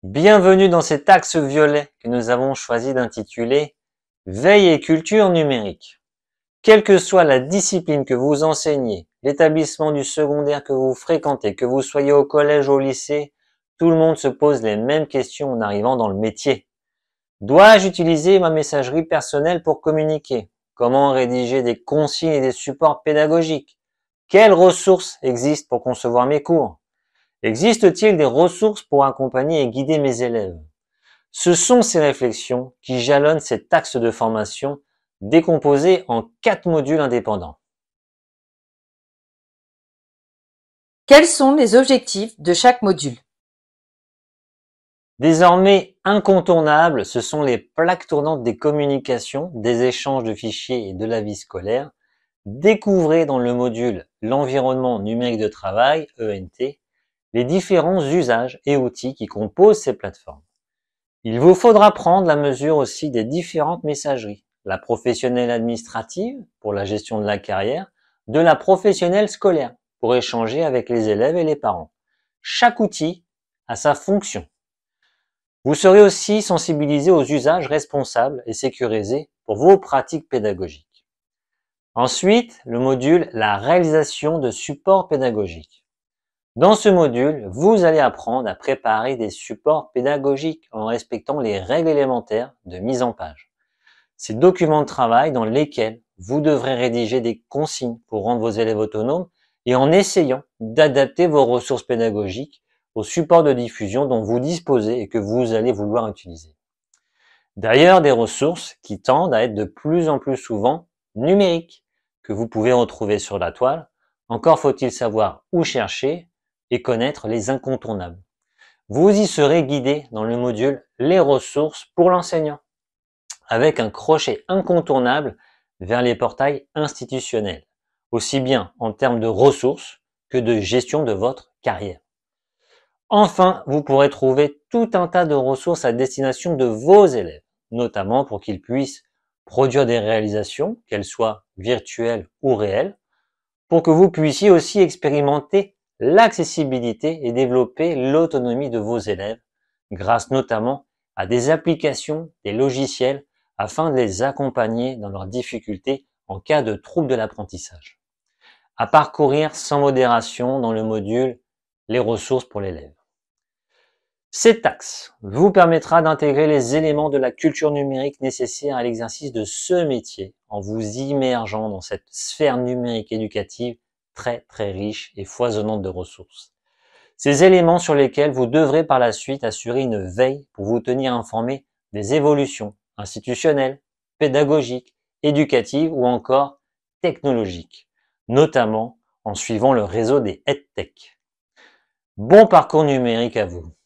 Bienvenue dans cet axe violet que nous avons choisi d'intituler Veille et culture numérique. Quelle que soit la discipline que vous enseignez, l'établissement du secondaire que vous fréquentez, que vous soyez au collège ou au lycée, tout le monde se pose les mêmes questions en arrivant dans le métier. Dois-je utiliser ma messagerie personnelle pour communiquer? Comment rédiger des consignes et des supports pédagogiques? Quelles ressources existent pour concevoir mes cours? Existe-t-il des ressources pour accompagner et guider mes élèves? Ce sont ces réflexions qui jalonnent cet axe de formation décomposé en 4 modules indépendants. Quels sont les objectifs de chaque module? Désormais incontournables, ce sont les plaques tournantes des communications, des échanges de fichiers et de la vie scolaire. Découvrez dans le module L'environnement numérique de travail, ENT, les différents usages et outils qui composent ces plateformes. Il vous faudra prendre la mesure aussi des différentes messageries, la professionnelle administrative pour la gestion de la carrière, de la professionnelle scolaire pour échanger avec les élèves et les parents. Chaque outil a sa fonction. Vous serez aussi sensibilisé aux usages responsables et sécurisés pour vos pratiques pédagogiques. Ensuite, le module La réalisation de supports pédagogiques. Dans ce module, vous allez apprendre à préparer des supports pédagogiques en respectant les règles élémentaires de mise en page. Ces documents de travail dans lesquels vous devrez rédiger des consignes pour rendre vos élèves autonomes et en essayant d'adapter vos ressources pédagogiques aux supports de diffusion dont vous disposez et que vous allez vouloir utiliser. D'ailleurs, des ressources qui tendent à être de plus en plus souvent numériques, que vous pouvez retrouver sur la toile. Encore faut-il savoir où chercher et connaître les incontournables. Vous y serez guidé dans le module Les ressources pour l'enseignant, avec un crochet incontournable vers les portails institutionnels, aussi bien en termes de ressources que de gestion de votre carrière. Enfin, vous pourrez trouver tout un tas de ressources à destination de vos élèves, notamment pour qu'ils puissent produire des réalisations, qu'elles soient virtuelles ou réelles, pour que vous puissiez aussi expérimenter l'accessibilité et développer l'autonomie de vos élèves, grâce notamment à des applications, des logiciels, afin de les accompagner dans leurs difficultés en cas de troubles de l'apprentissage. À parcourir sans modération dans le module Les ressources pour l'élève. Cet axe vous permettra d'intégrer les éléments de la culture numérique nécessaires à l'exercice de ce métier en vous immergeant dans cette sphère numérique éducative très riche et foisonnante de ressources. Ces éléments sur lesquels vous devrez par la suite assurer une veille pour vous tenir informé des évolutions institutionnelles, pédagogiques, éducatives ou encore technologiques, notamment en suivant le réseau des EdTech. Bon parcours numérique à vous!